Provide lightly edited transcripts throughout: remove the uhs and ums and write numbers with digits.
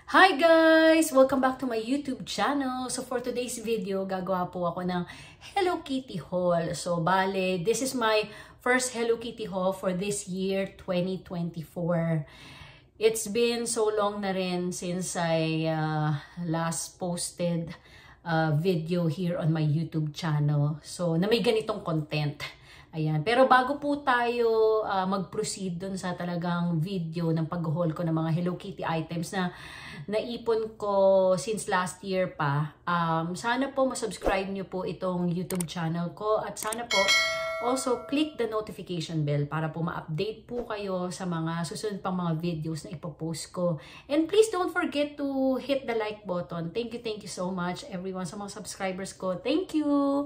Hi guys! Welcome back to my YouTube channel. So for today's video, gagawa po ako ng Hello Kitty haul. So bale, this is my first Hello Kitty haul for this year 2024. It's been so long na rin since I last posted video here on my YouTube channel. So na may ganitong content. Ayan. Pero bago po tayo mag-proceed dun sa talagang video ng pag-haul ko ng mga Hello Kitty items na naipon ko since last year pa, sana po masubscribe nyo po itong YouTube channel ko at sana po also click the notification bell para po ma-update po kayo sa mga susunod pang mga videos na ipopost ko. And please don't forget to hit the like button. Thank you so much everyone sa mga subscribers ko. Thank you!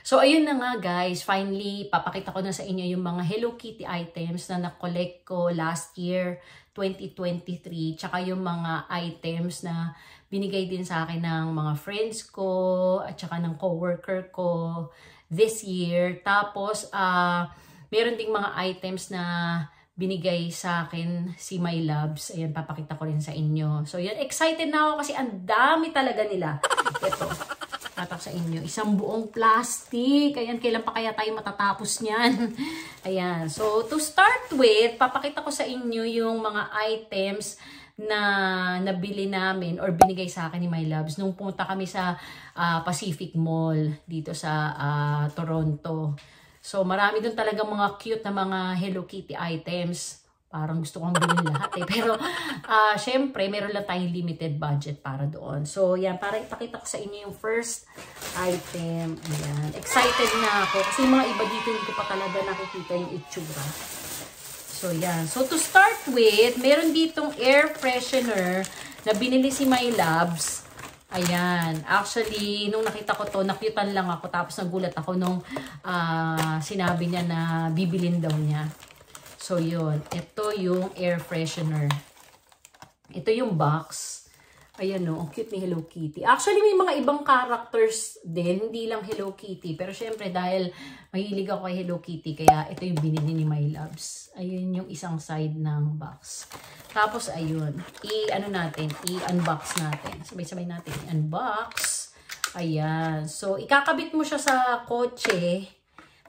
So, ayun na nga guys, finally, papakita ko na sa inyo yung mga Hello Kitty items na na-collect ko last year, 2023. Tsaka yung mga items na binigay din sa akin ng mga friends ko at tsaka ng coworker ko this year. Tapos, meron ding mga items na binigay sa akin si My Loves. Ayan, papakita ko rin sa inyo. So, yan, excited na ako kasi ang dami talaga nila. Ito. Tatak sa inyo. Isang buong plastic. Ayan, kailan pa kaya tayo matatapos niyan? Ayan. So, to start with, papakita ko sa inyo yung mga items na nabili namin or binigay sa akin ni My Loves nung pumunta kami sa Pacific Mall dito sa Toronto. So, marami dun talaga mga cute na mga Hello Kitty items. Parang gusto kong bilhin lahat eh. Pero, syempre, meron lang tayong limited budget para doon. So, yan. Para ipakita ko sa inyo yung first item. Ayan. Excited na ako. Kasi yung mga iba dito, hindi ko pa talaga nakikita yung itsura. So, yan. So, to start with, meron ditong air freshener na binili si My Loves. Ayan. Actually, nung nakita ko to, nakyutan lang ako. Tapos nagulat ako nung sinabi niya na bibilin daw niya. So, yun. Ito yung air freshener. Ito yung box. Ayan o. Ang cute ni Hello Kitty. Actually, may mga ibang characters din. Hindi lang Hello Kitty. Pero syempre, dahil mahilig ako kay Hello Kitty, kaya ito yung binili ni My Loves. Ayun yung isang side ng box. Tapos, ayun. I-unbox natin. Sabay-sabay natin i-unbox. Ayan. So, ikakabit mo siya sa kotse.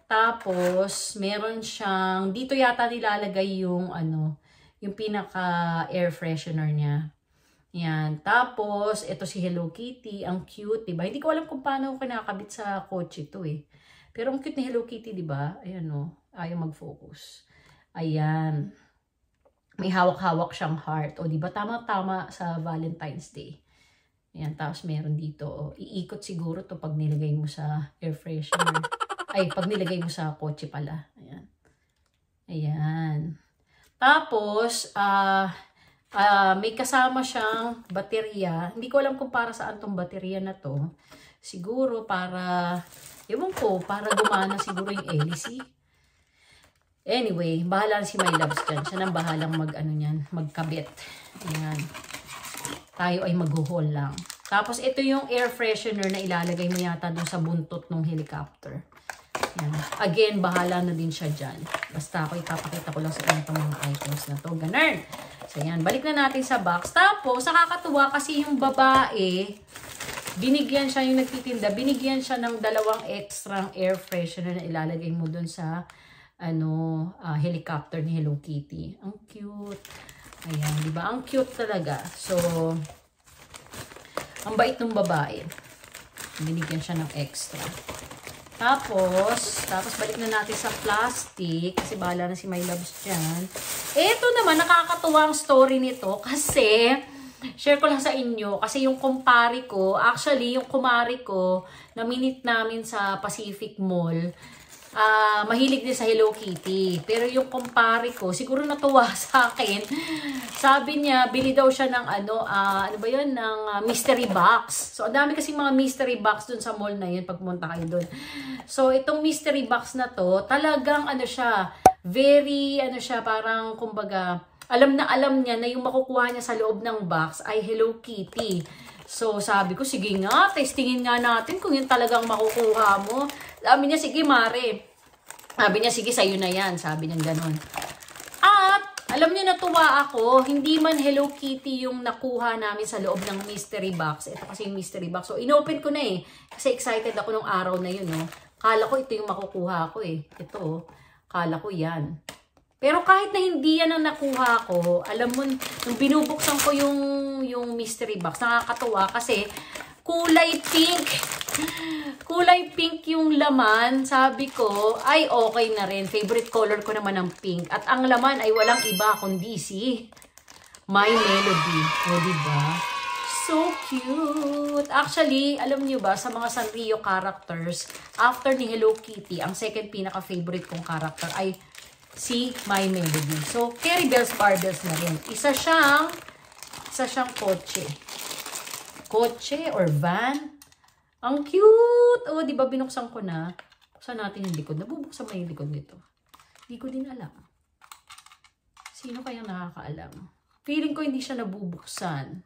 Tapos, meron siyang, dito yata nilalagay yung, yung pinaka air freshener niya. Yan. Tapos, ito si Hello Kitty. Ang cute, diba? Hindi ko alam kung paano kinakabit sa kotse ito eh. Pero ang cute ni Hello Kitty, diba? Ayan o. Ayaw mag-focus. Ayan. May hawak-hawak siyang heart. O, diba? Tama-tama sa Valentine's Day. Ayan. Tapos, meron dito. O, iikot siguro to pag nilagay mo sa air freshener. Ay, pag nilagay mo sa kotse pala. Ayan. Ayan. Tapos, may kasama siyang baterya. Hindi ko alam kung para saan tong baterya na to. Siguro para, ewan ko, para gumana siguro yung LC. Anyway, bahala si My Loves dyan. Siya nang bahalang magkabit. Ayan. Tayo ay mag-haul lang. Tapos, ito yung air freshener na ilalagay mo yata dun sa buntot ng helicopter. Yan. Again, bahala na din siya dyan. Basta ako ipapakita ko lang sa inyo itong mga items na to. Ganun. So, yan. Balik na natin sa box. Tapos, nakakatuwa kasi yung babae, binigyan siya, yung nagtitinda, binigyan siya ng dalawang extra air freshener na ilalagay mo dun sa, helicopter ni Hello Kitty. Ang cute. Ayan, di ba? Ang cute talaga. So, ang bait ng babae. Binigyan siya ng extra. Tapos balik na natin sa plastic kasi bahala na si My Loves dyan. Ito naman, nakakatuwa ang story nito kasi, share ko lang sa inyo, kasi yung kumpare ko, actually yung kumari ko, na minute namin sa Pacific Mall, mahilig din sa Hello Kitty. Pero yung kumpare ko, siguro natuwa sa akin. Sabi niya, bili daw siya ng ng mystery box. So, ang dami kasi mga mystery box dun sa mall na yun pag pumunta kayo dun. So, itong mystery box na to, talagang siya, very, parang, kumbaga, alam na alam niya na yung makukuha niya sa loob ng box ay Hello Kitty. So, sabi ko, sige nga, testingin nga natin kung yun talagang makukuha mo. Sabi niya, sige, Mare. Sabi niya, sige, sa'yo na yan. Sabi niya ganon. At, alam niyo, natuwa ako, hindi man Hello Kitty yung nakuha namin sa loob ng mystery box. Ito kasi yung mystery box. So, inopen ko na eh. Kasi excited ako nung araw na yun, no? Kala ko ito yung makukuha ko eh. Ito, kala ko yan. Pero kahit na hindi yan ang nakuha ko, alam mo, nung binubuksan ko yung mystery box, nakakatuwa kasi kulay pink. Kulay pink yung laman. Sabi ko, ay okay na rin. Favorite color ko naman ang pink. At ang laman ay walang iba kundi si My Melody. O, diba? So cute. Actually, alam niyo ba, sa mga Sanrio characters, after ni Hello Kitty, ang second pinaka-favorite kong character ay si My Melody. So, Carrie Bells Barbells na rin. Isa siyang kotse. Kotse or van. Ang cute! Oh, di ba binuksan ko na? Buksan natin yung likod. Nabubuksan ba yung likod nito? Hindi ko din alam. Sino kayang nakakaalam? Feeling ko hindi siya nabubuksan.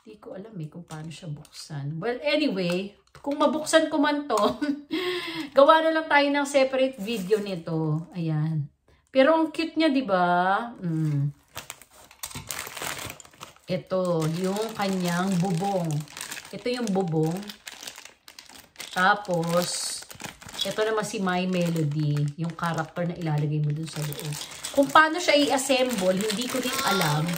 Hindi ko alam eh kung paano siya buksan. Well, anyway, kung mabuksan ko man to, gawa na lang tayo ng separate video nito. Ayan. Pero ang cute niya, di ba? Ito, yung kanyang bubong. Ito yung bubong. Tapos, ito naman si My Melody, yung character na ilalagay mo dun sa loob. Kung paano siya i-assemble, hindi ko din alam.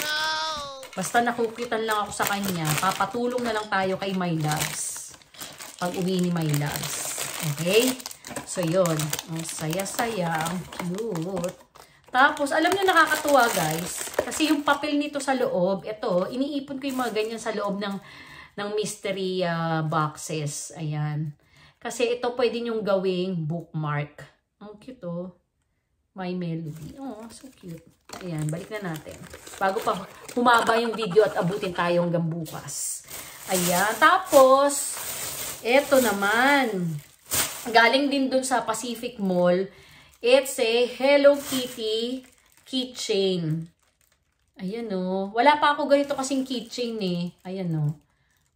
Basta nakukitan lang ako sa kanya. Papatulong na lang tayo kay My Loves. Pag uwi ni My Loves. Okay? So, yun. Ang saya-saya. Ang cute. Tapos, alam niyo nakakatuwa, guys. Kasi yung papel nito sa loob, ito, iniipon ko yung mga ganyan sa loob ng mystery boxes. Ayan. Kasi ito pwede nyong gawing bookmark. Ang cute, oh. My Melody. Oh, so cute. Ayan, balik na natin. Bago pa humaba yung video at abutin tayo hanggang bukas. Ayan. Tapos, eto naman. Galing din dun sa Pacific Mall. It's a Hello Kitty keychain. Ayan o. Wala pa ako ganito kasing keychain eh. Ayan o.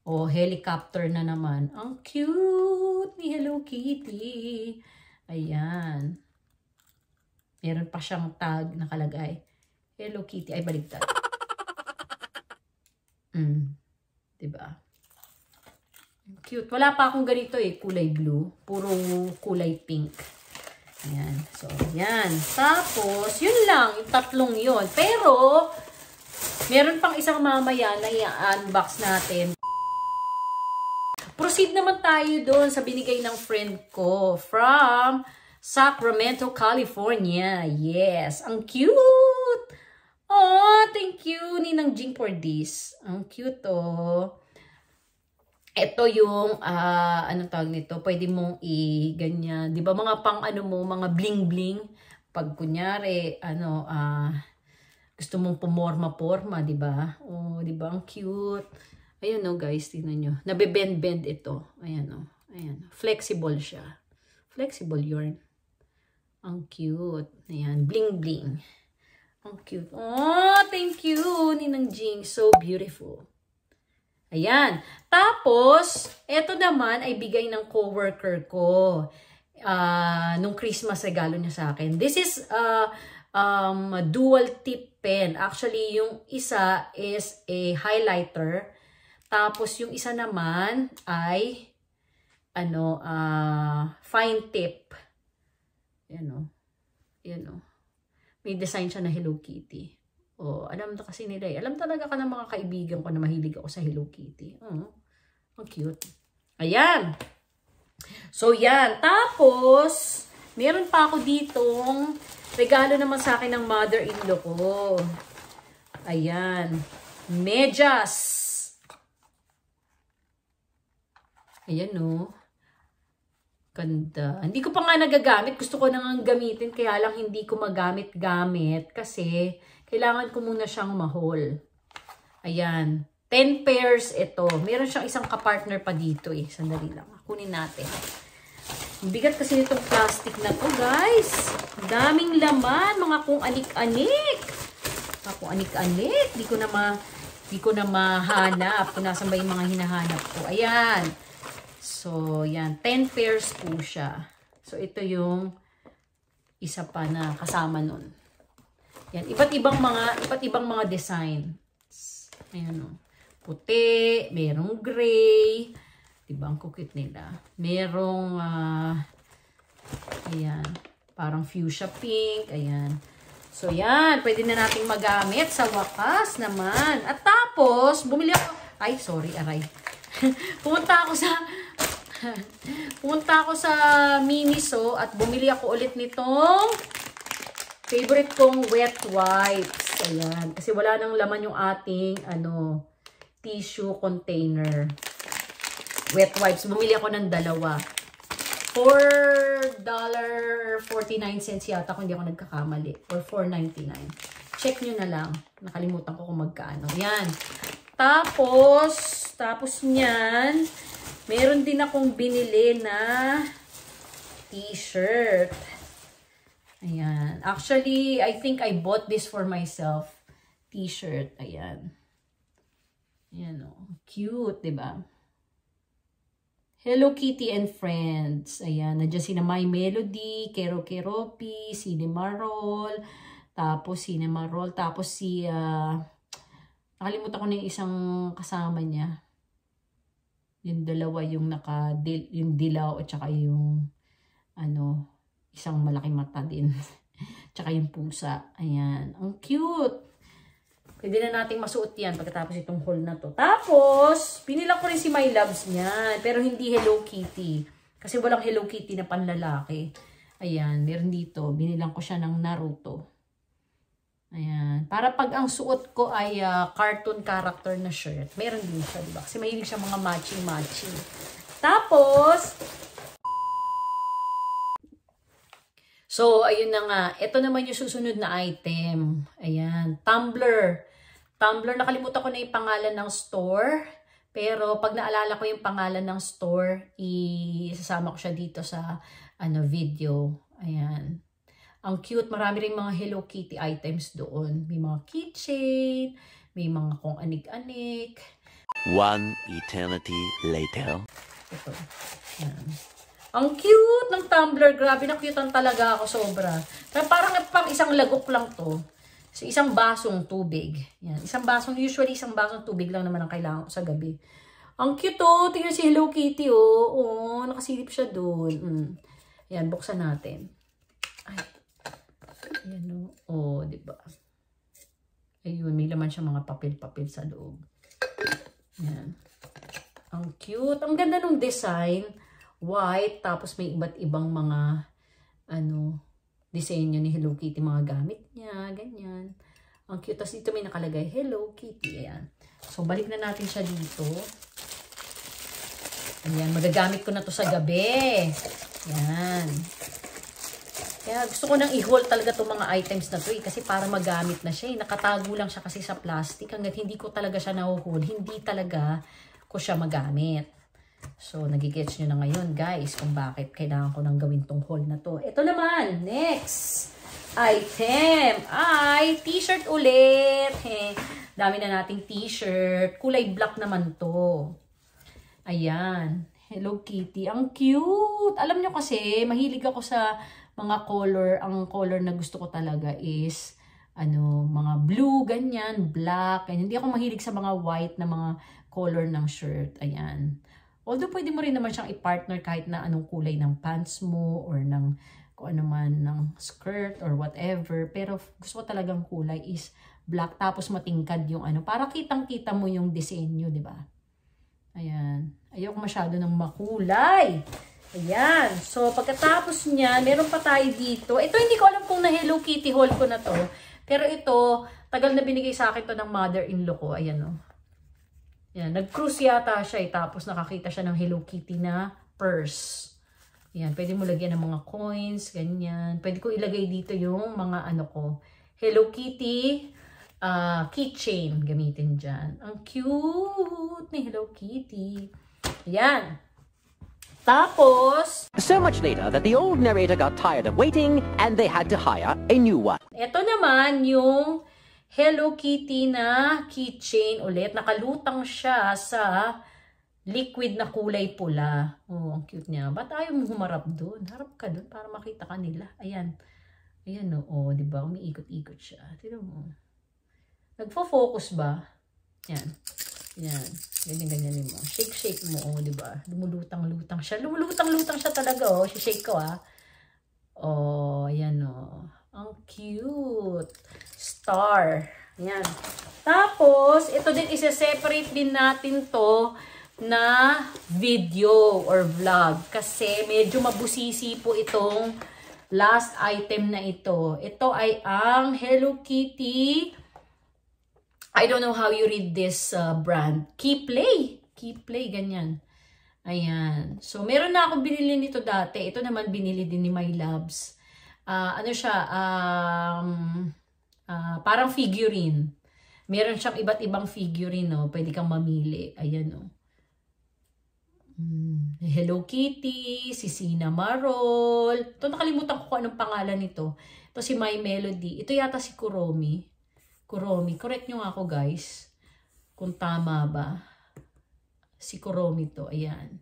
Oh, helicopter na naman. Ang cute ni Hello Kitty. Ayan. Meron pa siyang tag nakalagay. Hello Kitty. Ay, baligtad. Diba? Cute. Wala pa akong ganito eh. Kulay blue. Puro kulay pink. Ayan. So, ayan. Tapos, yun lang. Yung tatlong yun. Pero, meron pang isang mamaya na i-unbox natin. Proceed naman tayo doon sa binigay ng friend ko. From Sacramento, California. Yes. Ang cute! Oh, thank you, Ninang Jing, for this. Ang cute, oh. Ito yung, anong tawag nito? Pwede mong i-ganyan. Di ba mga pang ano mo, mga bling-bling. Pag kunyari, gusto mong pumorma-porma, di ba? Oh, di ba? Ang cute. Ayun, oh, guys, tingnan nyo. Nabe-bend-bend ito. Ayan, oh. Ayan. Flexible siya. Flexible yarn. Ang cute. Ayan, bling-bling. Ang cute. Oh, thank you, Ninang Jing. So beautiful. Ayan. Tapos, eto naman ay bigay ng coworker ko. Nung Christmas regalo niya sa akin. This is dual tip pen. Actually, yung isa is a highlighter. Tapos, yung isa naman ay fine tip. Ayan o. Ayan o. May design siya na Hello Kitty. Oh, alam na kasi nila eh. Alam talaga ka ng mga kaibigan ko na mahilig ako sa Hello Kitty. Oh, ang cute. Ayan. So, yan. Tapos, meron pa ako ditong regalo naman sa akin ng mother-in-law ko. Ayan. Medyas. Ayan, oh. Ganda. Hindi ko pa nga nagagamit. Gusto ko nang gamitin. Kaya lang hindi ko magamit-gamit. Kasi kailangan ko muna siyang mahol. Ayan. 10 pairs ito. Meron siyang isang kapartner pa dito eh. Sandali lang. Kunin natin. Bigat kasi nitong plastic na to, guys. Daming laman. Mga kung anik-anik. Mga kung anik-anik. Di ko na Hindi ko na mahanap kung nasan ba yung mga hinahanap ko. Ayan. So, yan. 10 pairs po siya. So, ito yung isa pa na kasama nun. Yan. Iba't ibang mga design. Ayan o. Puti, merong gray. Diba? Ang cute nila. Merong, ayan. Parang fuchsia pink. Ayan. So, yan. Pwede na nating magamit sa wakas naman. At tapos, bumili ako. Ay, sorry, aray. Pumunta ako sa Miniso at bumili ako ulit nitong favorite kong wet wipes. Ayan. Kasi wala nang laman yung ating, tissue container. Wet wipes. Bumili ako ng dalawa. $4.49 yata kung hindi ako nagkakamali. Or $4.99. Check nyo na lang. Nakalimutan ko kung magkano. Yan. Tapos nyan, meron din akong binili na t-shirt. Ayan. Actually, I think I bought this for myself. T-shirt. Ayan. Ayan o. Cute, diba? Hello Kitty and Friends. Ayan. Nandiyan si My Melody, Kero Keropi, Cinemarol. Tapos Cinemarol. Tapos si... nakalimutan ko na yung isang kasama niya. Yung dalawa yung yung dilaw at saka yung isang malaking mata din. Tsaka yung pusa. Ayan. Ang cute. Pwede na nating masuot yan pagkatapos itong haul na to. Tapos, pinila ko rin si My Loves niyan. Pero hindi Hello Kitty. Kasi walang Hello Kitty na panlalaki. Ayan. Meron dito. Binilang ko siya ng Naruto. Ayan. Para pag ang suot ko ay cartoon character na shirt. Meron din siya, diba? Kasi mahilig siya mga matching-matching. Tapos, so, ayun na nga. Ito naman yung susunod na item. Ayan. Tumbler. Tumbler, nakalimutan ko na yung pangalan ng store. Pero pag naalala ko yung pangalan ng store, isasama ko siya dito sa video. Ayan. Ang cute, marami rin mga Hello Kitty items doon. May mga keychain, may mga kung anik-anik. One eternity later. Ito. Yan. Ang cute ng tumbler. Grabe, na-cutean talaga ako sobra. Kaya parang pang isang lagok lang to. So, isang basong tubig. Yan. Usually isang basong tubig lang naman ang kailangan ko sa gabi. Ang cute oh. Tingnan si Hello Kitty oh. Oh, nakasilip siya doon. Yan, buksan natin. Ay. Ayan o. Oh, diba? Ayun, may laman siya mga papel-papel sa loob. Ayan. Ang cute. Ang ganda ng design. White. Tapos may iba't ibang mga disenyo ni Hello Kitty. Mga gamit niya. Ganyan. Ang cute. Tapos dito may nakalagay Hello Kitty. Ayan. So, balik na natin siya dito. Ayan. Magagamit ko na to sa gabi. Ayan. Kaya gusto ko nang i-haul talaga itong mga items na to kasi para magamit na siya. Nakatago lang siya kasi sa plastic. Hanggat hindi ko talaga siya na-haul, hindi talaga ko siya magamit. So, nagigets nyo na ngayon guys kung bakit kailangan ko nang gawin tong haul na to. Ito naman, next item ay t-shirt ulit. Dami na nating t-shirt. Kulay black naman to. Ayan. Hello Kitty. Ang cute. Alam nyo kasi, mahilig ako sa mga color. Ang color na gusto ko talaga is mga blue, ganyan, black. Ganyan. Hindi ako mahilig sa mga white na mga color ng shirt. Ayan. Although pwede mo rin naman siyang i-partner kahit na anong kulay ng pants mo or ng kung ano man ng skirt or whatever. Pero gusto ko talagang kulay is black. Tapos matingkad yung para kitang-kita mo yung disenyo, di ba? Ayan. Ayoko masyado ng makulay. Ayan. So, pagkatapos niya, meron pa tayo dito. Ito, hindi ko alam kung na Hello Kitty haul ko na to. Pero ito, tagal na binigay sa akin to ng mother-in-law ko. Ayan o. Ayan. Nag-cruise yata siya tapos nakakita siya ng Hello Kitty na purse. Ayan. Pwede mo lagyan ng mga coins, ganyan. Pwede ko ilagay dito yung mga ko. Hello Kitty keychain gamitin dyan. Ang cute ni Hello Kitty. Ayan. Tapos, so much later that the old narrator got tired of waiting and they had to hire a new one. Ito naman yung Hello Kitty na keychain ulit. Nakalutang siya sa liquid na kulay pula. Oh, ang cute niya. Ba't ayaw mo humarap doon? Harap ka doon para makita ka nila. Ayan. Ayan o. Oh, diba? Umiikot-ikot siya. Tignan mo. Nagfo-focus ba? Yan. Yan. Ganyan-ganyan mo. Shake-shake mo. Oh, diba? Lumulutang-lutang siya. Lumulutang-lutang siya talaga. Oh. Shake ko Oh, ayan o. Ang cute. Star. Ayan. Tapos, ito din isa-separate din natin to na video or vlog. Kasi medyo mabusisi po itong last item na ito. Ito ay ang Hello Kitty. I don't know how you read this brand. Keyplay. Keyplay, ganyan. Ayan. So, meron na akong binili nito dati. Ito naman binili din ni My Loves. Ano siya? Parang figurine. Meron siyang iba't ibang figurine, no? Pwede kang mamili. Ayan, no? Hello Kitty, si Sina Marol. Ito, nakalimutan ko kung anong pangalan nito. Ito si My Melody. Ito yata si Kuromi. Kuromi. Correct nyo nga ako, guys. Kung tama ba. Si Kuromi to. Ayan.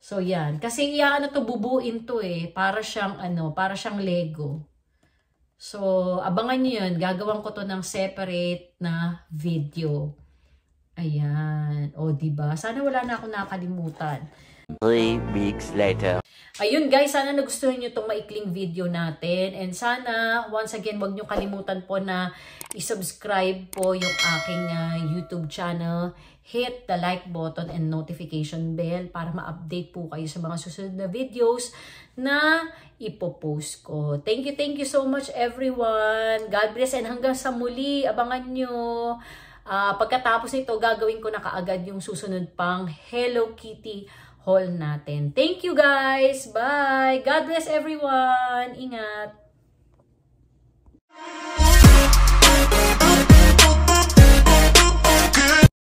So, yan. Kasi ano to, bubuin to eh. Para siyang, para siyang Lego. So, abangan nyo yun. Gagawan ko to ng separate na video. Ayan. O, diba? Sana wala na akong nakalimutan. 3 weeks later. Ayun guys, sana nagustuhan nyo itong maikling video natin. And sana, once again, wag nyo kalimutan po na isubscribe po yung aking YouTube channel. Hit the like button and notification bell para ma-update po kayo sa mga susunod na videos na ipopost ko. Thank you so much everyone. God bless and hanggang sa muli, abangan nyo. Pagkatapos nito, gagawin ko na kaagad yung susunod pang Hello Kitty haul natin. Thank you guys. Bye. God bless everyone. Ingat.